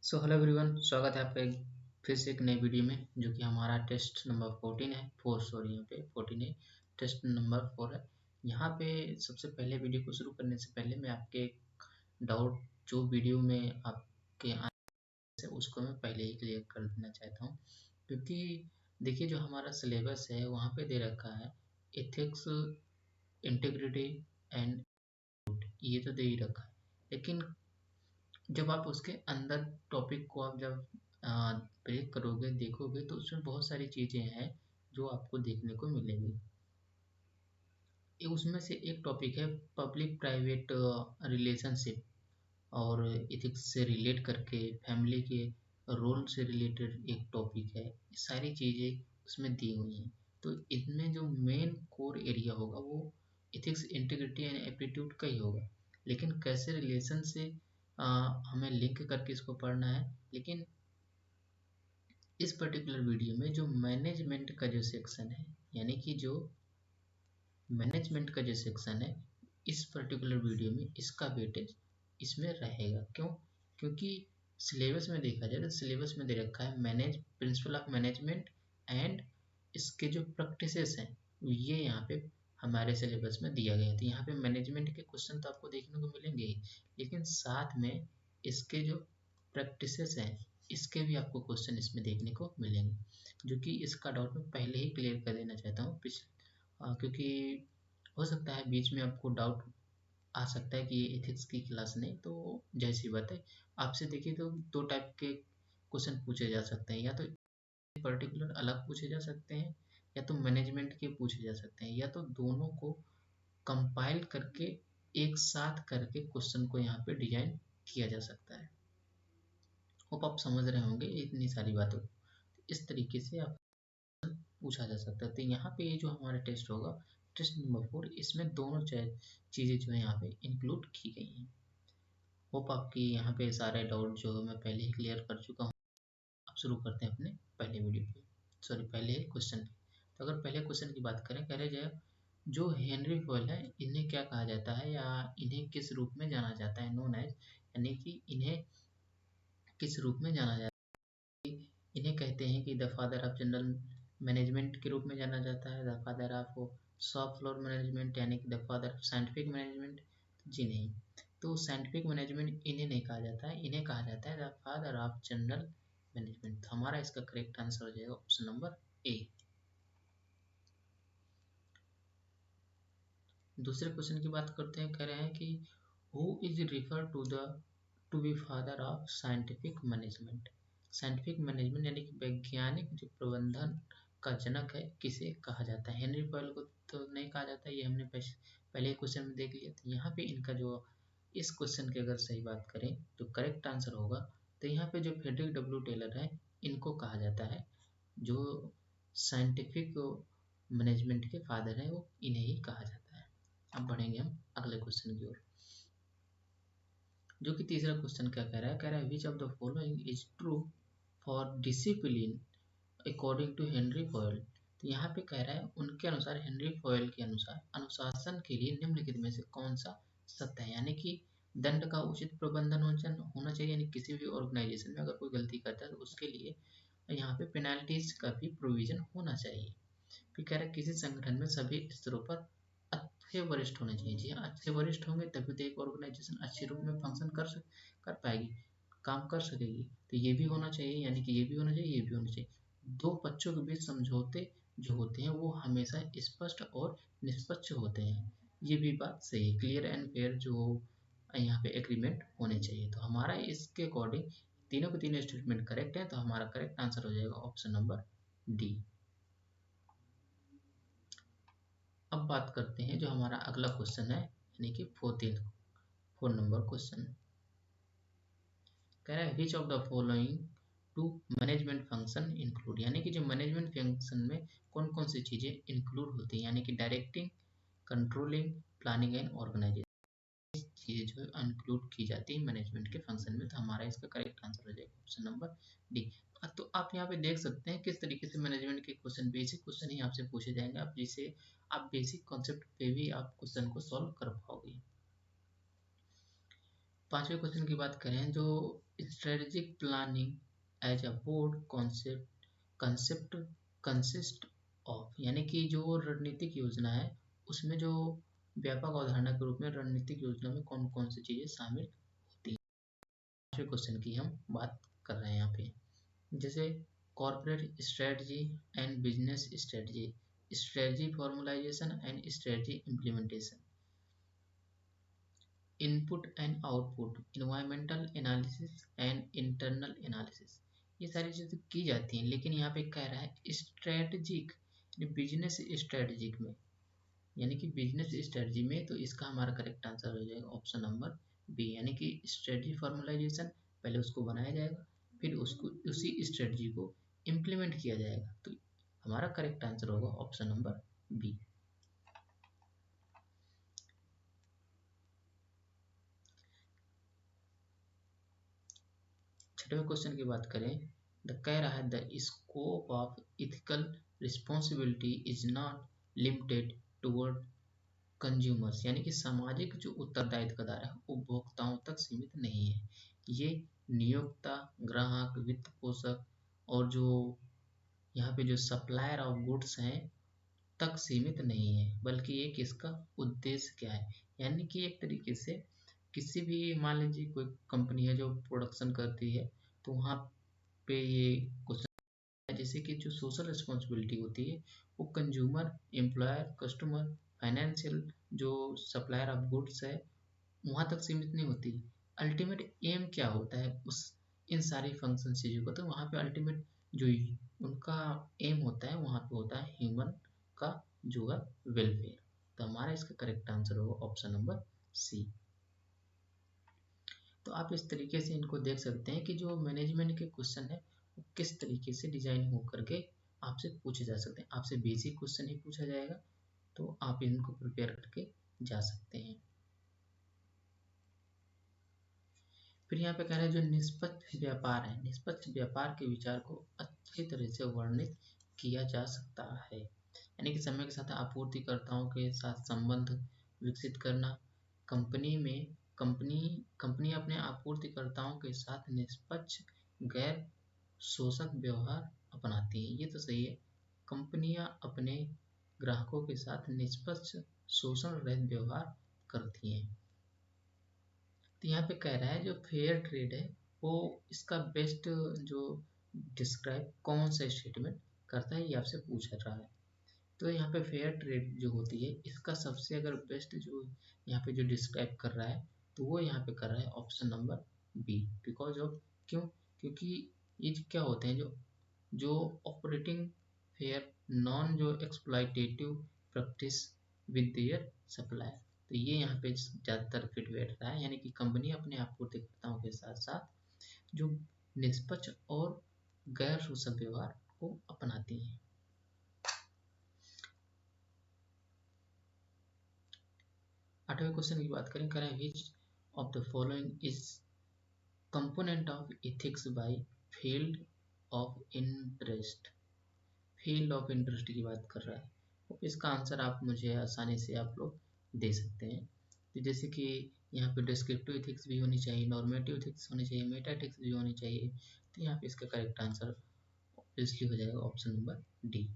So hello everyone, स्वागत है आपका फिर से एक नई वीडियो में, जो कि हमारा टेस्ट नंबर 14 है। 4 सॉरी, यहाँ पे 14 है, टेस्ट नंबर 4 है। यहाँ पे सबसे पहले वीडियो को शुरू करने से पहले मैं आपके डाउट जो वीडियो में आपके आने से उसको मैं पहले ही क्लियर कर देना चाहता हूँ। क्योंकि देखिए, जो हमारा सिलेबस है वहाँ पे दे रखा है एथिक्स, इंटीग्रिटी एंड ये तो दे ही रखा है, लेकिन जब आप उसके अंदर टॉपिक को आप जब ब्रेक करोगे, देखोगे, तो उसमें बहुत सारी चीज़ें हैं जो आपको देखने को मिलेंगी। उसमें से एक टॉपिक है पब्लिक प्राइवेट रिलेशनशिप, और एथिक्स से रिलेट करके फैमिली के रोल से रिलेटेड एक टॉपिक है। ये सारी चीज़ें उसमें दी हुई हैं। तो इनमें जो मेन कोर एरिया होगा वो एथिक्स, इंटीग्रिटी एंड एप्टीट्यूड का ही होगा। लेकिन कैसे रिलेशन से हमें लिंक करके इसको पढ़ना है। लेकिन इस पर्टिकुलर वीडियो में जो मैनेजमेंट का जो सेक्शन है, यानी कि जो मैनेजमेंट का जो सेक्शन है, इस पर्टिकुलर वीडियो में इसका वेटेज इसमें रहेगा। क्यों? क्योंकि सिलेबस में देखा जाए तो सिलेबस में दे रखा है प्रिंसिपल ऑफ मैनेजमेंट एंड इसके जो प्रैक्टिसेस हैं ये यहाँ पे हमारे सिलेबस में दिया गया था। यहाँ पे मैनेजमेंट के क्वेश्चन तो आपको देखने को मिलेंगे ही, लेकिन साथ में इसके जो प्रैक्टिसेस हैं इसके भी आपको क्वेश्चन इसमें देखने को मिलेंगे, जो कि इसका डाउट मैं पहले ही क्लियर कर देना चाहता हूँ। क्योंकि हो सकता है बीच में आपको डाउट आ सकता है कि ये एथिक्स की क्लास नहीं, तो जैसी बात है आपसे देखिए तो दो टाइप के क्वेश्चन पूछे जा सकते हैं, या तो पर्टिकुलर अलग पूछे जा सकते हैं, या तो मैनेजमेंट के पूछे जा सकते हैं, या तो दोनों को कंपाइल करके एक साथ करके क्वेश्चन को यहाँ पे डिजाइन किया जा सकता है। होप आप समझ रहे होंगे इतनी सारी बातों को। इस तरीके से आप पूछा जा सकता है। तो यहाँ पे ये जो हमारा टेस्ट होगा, टेस्ट नंबर 4, इसमें दोनों चीज़ें जो है यहाँ पे इंक्लूड की गई हैं। होप आपकी यहाँ पे सारे डाउट जो मैं पहले ही क्लियर कर चुका हूँ। अब शुरू करते हैं अपने पहले वीडियो पे, सॉरी पहले क्वेश्चन पे। तो अगर पहले क्वेश्चन की बात करें, कह रहे जाए जो हेनरी फॉयल है इन्हें क्या कहा जाता है, या इन्हें किस रूप में जाना जाता है, नोन एज, यानी कि इन्हें किस रूप में जाना जाता है। इन्हें कहते हैं कि the father of general management के रूप में जाना जाता है, the father of shop floor management, यानी कि the father of scientific management. जी नहीं, तो साइंटिफिक मैनेजमेंट इन्हें नहीं कहा जाता है, इन्हें कहा जाता है the father of general management. तो हमारा इसका करेक्ट आंसर हो जाएगा ऑप्शन नंबर ए। दूसरे क्वेश्चन की बात करते हैं। कह रहे हैं कि who is refer to be father of scientific management. Scientific management यानी कि वैज्ञानिक जो प्रबंधन का जनक है, किसे कहा जाता है। हेनरी फॉयल को तो नहीं कहा जाता, ये हमने पहले क्वेश्चन में देख लिया। तो यहाँ पे इनका जो इस क्वेश्चन की अगर सही बात करें तो करेक्ट आंसर होगा, तो यहाँ पे जो फ्रेडरिक डब्ल्यू टेलर है इनको कहा जाता है, जो साइंटिफिक मैनेजमेंट के फादर हैं, वो इन्हें ही कहा जाता है। अब बढ़ेंगे हम अगले क्वेश्चन की ओर, जो कि तीसरा क्वेश्चन क्या कह रहा है। कह रहा है which of the following is true for discipline according to Henry Fayol. तो यहाँ पे कह रहा है उनके अनुसार, हेनरी फॉयल के अनुसार, अनुशासन के लिए निम्नलिखित में से कौन सा सत्य है। यानी कि दंड का उचित प्रबंधन होना चाहिए, यानी किसी भी ऑर्गेनाइजेशन में अगर कोई गलती करता है तो उसके लिए यहाँ पे पेनाल्टीज का भी प्रोविजन होना चाहिए। फिर कह रहा है किसी संगठन में सभी स्तरों पर अच्छे वरिष्ठ होने चाहिए। जी हाँ, अच्छे वरिष्ठ होंगे तभी तो एक ऑर्गेनाइजेशन अच्छे रूप में फंक्शन कर पाएगी, काम कर सकेगी। तो ये भी होना चाहिए, यानी कि ये भी होना चाहिए, ये भी होना चाहिए। दो पक्षों के बीच समझौते जो होते हैं वो हमेशा स्पष्ट और निष्पक्ष होते हैं। ये भी बात सही है, क्लियर एंड फेयर जो यहाँ पे एग्रीमेंट होने चाहिए। तो हमारा इसके अकॉर्डिंग तीनों के तीनों स्टेटमेंट करेक्ट है, तो हमारा करेक्ट आंसर हो जाएगा ऑप्शन नंबर डी। अब बात करते हैं जो हमारा अगला क्वेश्चन है, यानी कि 4 नंबर क्वेश्चन। कह रहा है which of the following to management function include, यानी कि जो मैनेजमेंट फंक्शन में कौन कौन सी चीजें इंक्लूड होती हैं, यानी कि directing, controlling, planning and organisation चीजें जो इंक्लूड की जाती है मैनेजमेंट के फंक्शन में। तो हमारा इसका करेक्ट आंसर हो जाएगा ऑप्शन नंबर डी। तो आप यहाँ पे देख सकते हैं किस तरीके से मैनेजमेंट के क्वेश्चन, बेसिक क्वेश्चन ही आपसे पूछे जाएंगे, आप जिसे आप बेसिक कॉन्सेप्ट पे भी आप क्वेश्चन को सॉल्व कर पाओगे। पांचवें क्वेश्चन की बात करें, जो strategic planning as a board concept consist of, यानी कि जो रणनीतिक योजना है उसमें जो व्यापक अवधारणा के रूप में रणनीतिक योजना में कौन कौन सी चीजें शामिल होती हैं। क्वेश्चन की हम बात कर रहे हैं यहाँ पे, जैसे corporate strategy and business strategy, strategy formulization and strategy implementation, input and output, environmental analysis and internal analysis, ये सारी चीज़ें की जाती हैं। लेकिन यहाँ पे कह रहा है स्ट्रेटजिक, बिजनेस स्ट्रेटजिक में, यानी कि बिजनेस स्ट्रेटजी में, तो इसका हमारा करेक्ट आंसर हो जाएगा ऑप्शन नंबर बी, यानी कि स्ट्रेटजी फॉर्मुलाइजेशन, पहले उसको बनाया जाएगा फिर उसको उसी स्ट्रेटजी को इम्प्लीमेंट किया जाएगा, तो हमारा करेक्ट आंसर होगा ऑप्शन नंबर बी। छठवें क्वेश्चन की बात करें, कह रहा है the scope of ethical responsibility is not limited toward consumers, यानी कि सामाजिक जो उत्तरदायित्व का दायरा है उपभोक्ताओं तक सीमित नहीं है। ये नियोक्ता, ग्राहक, वित्त पोषक और जो यहाँ पे जो सप्लायर ऑफ गुड्स हैं तक सीमित नहीं है, बल्कि एक इसका उद्देश्य क्या है, यानी कि एक तरीके से किसी भी, मान लीजिए कोई कंपनी है जो प्रोडक्शन करती है, तो वहाँ पे ये क्वेश्चन है, जैसे कि जो सोशल रिस्पॉन्सिबिलिटी होती है वो कंज्यूमर, एम्प्लॉयर, कस्टमर, फाइनेंशियल, जो सप्लायर ऑफ गुड्स है वहाँ तक सीमित नहीं होती। अल्टीमेट एम क्या होता है उस इन सारी फंक्शन चीज़ों का, तो वहाँ पे अल्टीमेट जो उनका एम होता है वहाँ पे होता है ह्यूमन का जो है वेलफेयर, तो हमारा इसका करेक्ट आंसर होगा ऑप्शन नंबर सी। तो आप इस तरीके से इनको देख सकते हैं कि जो मैनेजमेंट के क्वेश्चन है वो किस तरीके से डिजाइन हो करके आपसे पूछे जा सकते हैं। आपसे बेसिक क्वेश्चन ही पूछा जाएगा, तो आप इनको प्रिपेयर करके जा सकते हैं। फिर यहाँ पे कह रहे हैं जो निष्पक्ष व्यापार है, निष्पक्ष व्यापार के विचार को अच्छी तरह से वर्णित किया जा सकता है, यानी कि समय के साथ आपूर्तिकर्ताओं के साथ संबंध विकसित करना, कंपनी में कंपनी अपने आपूर्तिकर्ताओं के साथ निष्पक्ष गैर शोषक व्यवहार अपनाती है, ये तो सही है। कंपनियां अपने ग्राहकों के साथ निष्पक्ष शोषण रहित व्यवहार करती हैं। तो यहाँ पे कह रहा है जो फेयर ट्रेड है वो इसका बेस्ट जो डिस्क्राइब कौन सा स्टेटमेंट करता है, ये आपसे पूछ रहा है। तो यहाँ पे फेयर ट्रेड जो होती है इसका सबसे अगर बेस्ट जो यहाँ पे जो डिस्क्राइब कर रहा है तो वो यहाँ पे कर रहा है option number B, because of, क्यों, क्योंकि ये क्या होते हैं जो जो ऑपरेटिंग फेयर नॉन जो exploitative practice with their supplier, तो ये यहाँ पे ज़्यादातर फिट बैठ रहा है, यानी कि कंपनी अपने आपूर्तिकर्ताओं के साथ साथ जो निष्पक्ष और गैर शोषक व्यवहार को अपनाती हैं। आठवें क्वेश्चन की बात करें, करें which of the following is component of ethics by field of interest, field of interest की बात कर रहा है, तो इसका आंसर आप मुझे आसानी से आप लोग दे सकते हैं। तो जैसे कि यहाँ पे डिस्क्रिप्टिव एथिक्स भी होनी चाहिए, नॉर्मेटिव एथिक्स होनी चाहिए, मेटा एथिक्स भी होनी चाहिए, तो यहाँ पे इसका करेक्ट आंसर ऑब्वियसली हो जाएगा option number D.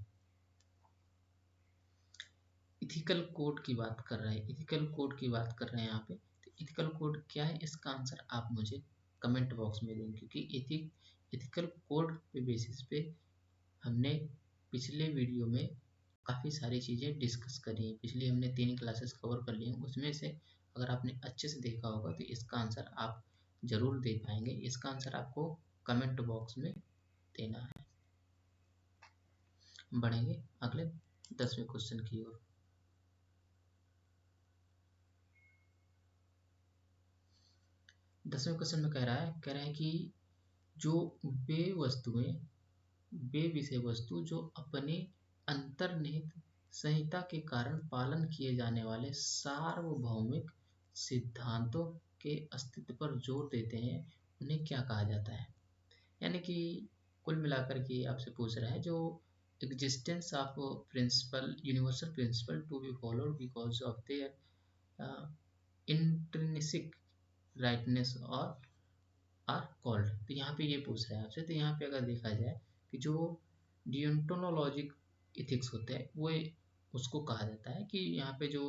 Ethical code की बात कर रहे हैं, इथिकल कोड की बात कर रहे हैं यहाँ पे, तो इथिकल कोड क्या है इसका आंसर आप मुझे कमेंट बॉक्स में देंगे, क्योंकि इथिकल कोड पे बेसिस पे हमने पिछले वीडियो में काफ़ी सारी चीज़ें डिस्कस करी हैं, पिछली हमने 3 क्लासेस कवर कर ली हैं, उसमें से अगर आपने अच्छे से देखा होगा तो इसका आंसर आप ज़रूर दे पाएंगे। इसका आंसर आपको कमेंट बॉक्स में देना है। बढ़ेंगे अगले 10वें क्वेश्चन की ओर। 10वें क्वेश्चन में कह रहा है कि जो वे विषय वस्तु जो अपने अंतर्निहित संहिता के कारण पालन किए जाने वाले सार्वभौमिक सिद्धांतों के अस्तित्व पर जोर देते हैं उन्हें क्या कहा जाता है, यानी कि कुल मिलाकर के आपसे पूछ रहा है जो existence of principle, universal principle to be followed because of their intrinsic rightness और आर कॉल्ड। तो यहाँ पे ये पूछ रहा है आपसे। तो यहाँ पे अगर देखा जाए कि जो डियोंटोलॉजिक इथिक्स होते हैं वो उसको कहा जाता है कि यहाँ पे जो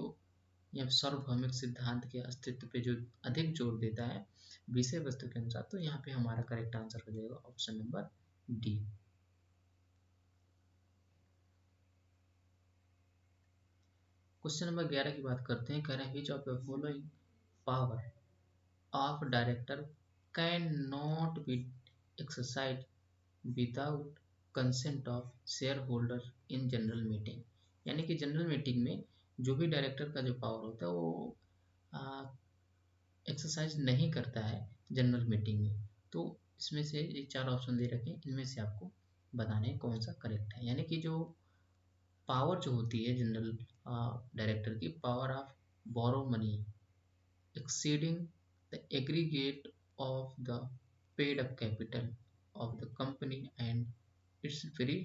या सार्वभौमिक सिद्धांत के अस्तित्व पे जो अधिक जोर देता है विषय वस्तु के अनुसार। तो यहाँ पे हमारा करेक्ट आंसर हो जाएगा option number D. Question number 11 की बात करते हैं। कह रहे हैं विच of the following power of director can not be exercise without consent of share holder in general meeting. यानी कि जनरल मीटिंग में जो भी डायरेक्टर का जो पावर होता है वो एक्सरसाइज नहीं करता है जनरल मीटिंग में। तो इसमें से ये 4 ऑप्शन दे रखे हैं, इनमें से आपको बताना है कौन सा करेक्ट है। यानी कि जो पावर जो होती है जनरल डायरेक्टर की, power of borrow money exceeding the aggregate of the paid up capital of the company and its free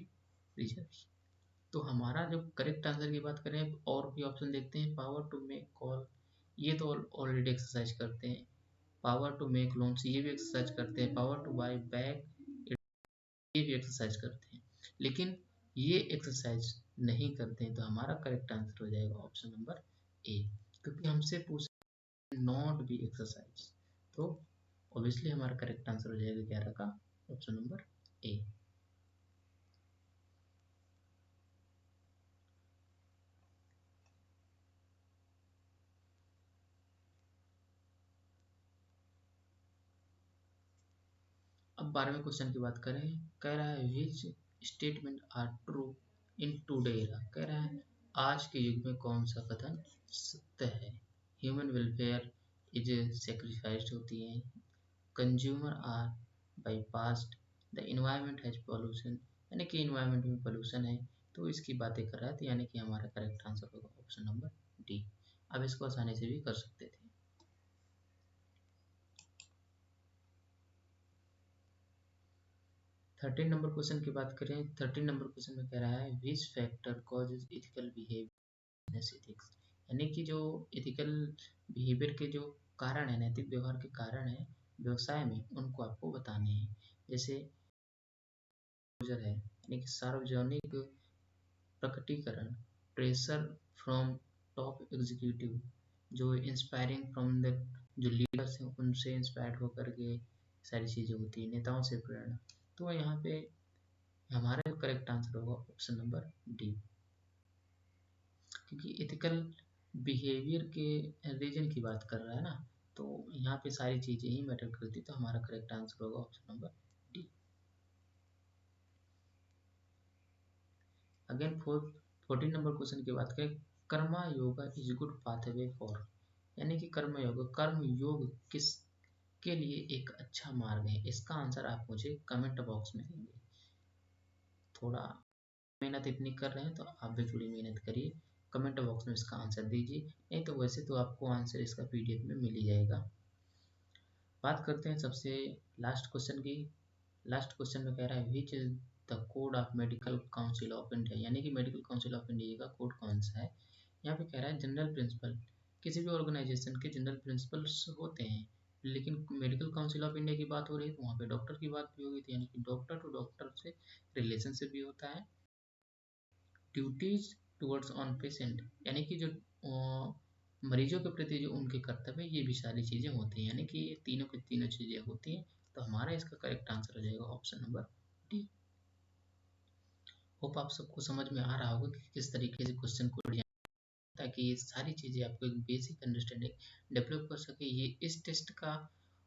reserves। तो हमारा जो करेक्ट आंसर की बात करें और भी ऑप्शन देखते हैं। पावर टू मेक कॉल, ये तो ऑलरेडी एक्सरसाइज करते हैं। पावर टू मेक लोन्स, ये भी एक्सरसाइज करते हैं। पावर टू बाय बैक, ये भी एक्सरसाइज करते हैं। लेकिन ये एक्सरसाइज नहीं करते हैं। तो हमारा करेक्ट आंसर हो जाएगा ऑप्शन नंबर ए, क्योंकि हमसे पूछ नॉट बी एक्सरसाइज। तो ऑब्वियसली हमारा करेक्ट आंसर हो जाएगा 11 का ऑप्शन नंबर ए। अब 12वें क्वेश्चन की बात करें। कह रहा है which statement are true in today era. कह रहा है आज के युग में कौन सा कथन सत्य है। ह्यूमन वेलफेयर इज सेक्रीफाइस्ड होती है, consumer are bypassed, the environment has pollution, यानी कि इन्वायरमेंट में पोल्यूशन है। तो इसकी बातें कर रहा है। तो यानी कि हमारा करेक्ट आंसर होगा ऑप्शन नंबर डी। अब इसको आसानी से भी कर सकते थे। 13 नंबर क्वेश्चन की बात करें। 13 नंबर क्वेश्चन में कह रहा है which factor causes ethical behaviour ethics. यानी कि जो इथिकल बिहेवियर के जो कारण है, नैतिक व्यवहार के कारण है व्यवसाय में, उनको आपको बताने हैं। जैसे है, यानी कि सार्वजनिक प्रकटीकरण, प्रेशर फ्रॉम टॉप एग्जीक्यूटिव, जो इंस्पायरिंग फ्रॉम द जो लीडर्स हैं उनसे इंस्पायर्ड होकर के सारी चीज़ें होती हैं, नेताओं से प्रेरणा। तो यहाँ पे हमारा करेक्ट आंसर होगा ऑप्शन नंबर डी, क्योंकि एथिकल बिहेवियर के रीजन की बात कर रहा है ना। तो यहाँ पे सारी चीज़ें ही मैटर करती। तो हमारा करेक्ट आंसर होगा option number D. Again 14 number question की बात करें। Karma yoga is good pathway for, यानी कि कर्म योग, कर्म योग किस के लिए एक अच्छा मार्ग है। इसका आंसर आप मुझे कमेंट बॉक्स में देंगे। थोड़ा मेहनत इतनी कर रहे हैं तो आप भी थोड़ी मेहनत करिए, कमेंट बॉक्स में इसका आंसर दीजिए। नहीं तो वैसे तो आपको आंसर इसका पीडीएफ में मिल ही जाएगा। बात करते हैं सबसे लास्ट क्वेश्चन की। लास्ट क्वेश्चन में कह रहा है which is the code of medical council of India, यानी कि मेडिकल काउंसिल ऑफ इंडिया का कोड कौन सा है। यहाँ पे कह रहा है जनरल प्रिंसिपल, किसी भी ऑर्गेनाइजेशन के जनरल प्रिंसिपल्स होते हैं, लेकिन मेडिकल काउंसिल ऑफ इंडिया की बात हो रही है तो वहाँ पे डॉक्टर की बात भी होगी। यानी कि डॉक्टर टू डॉक्टर से रिलेशनशिप भी होता है। ड्यूटीज टुवर्ड्स ऑन पेशेंट, यानी कि जो मरीजों के प्रति जो उनके कर्तव्य, ये भी सारी चीज़ें होती हैं। यानी कि ये तीनों की तीनों चीज़ें होती हैं। तो हमारा इसका करेक्ट आंसर हो जाएगा ऑप्शन नंबर डी। होप आप सबको समझ में आ रहा होगा कि किस तरीके से क्वेश्चन को डिजाइन, ताकि ये सारी चीज़ें आपको एक बेसिक अंडरस्टैंडिंग डेवलप कर सके। ये इस टेस्ट का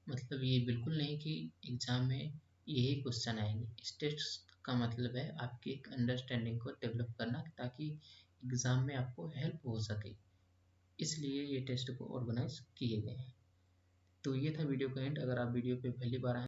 मतलब ये बिल्कुल नहीं कि एग्जाम में यही क्वेश्चन आएंगे। इस टेस्ट का मतलब है आपकी एक अंडरस्टैंडिंग को डेवलप करना, ताकि एग्ज़ाम में आपको हेल्प हो सके। इसलिए ये टेस्ट को ऑर्गेनाइज किए गए हैं। तो ये था वीडियो का एंड। अगर आप वीडियो पे पहली बार आए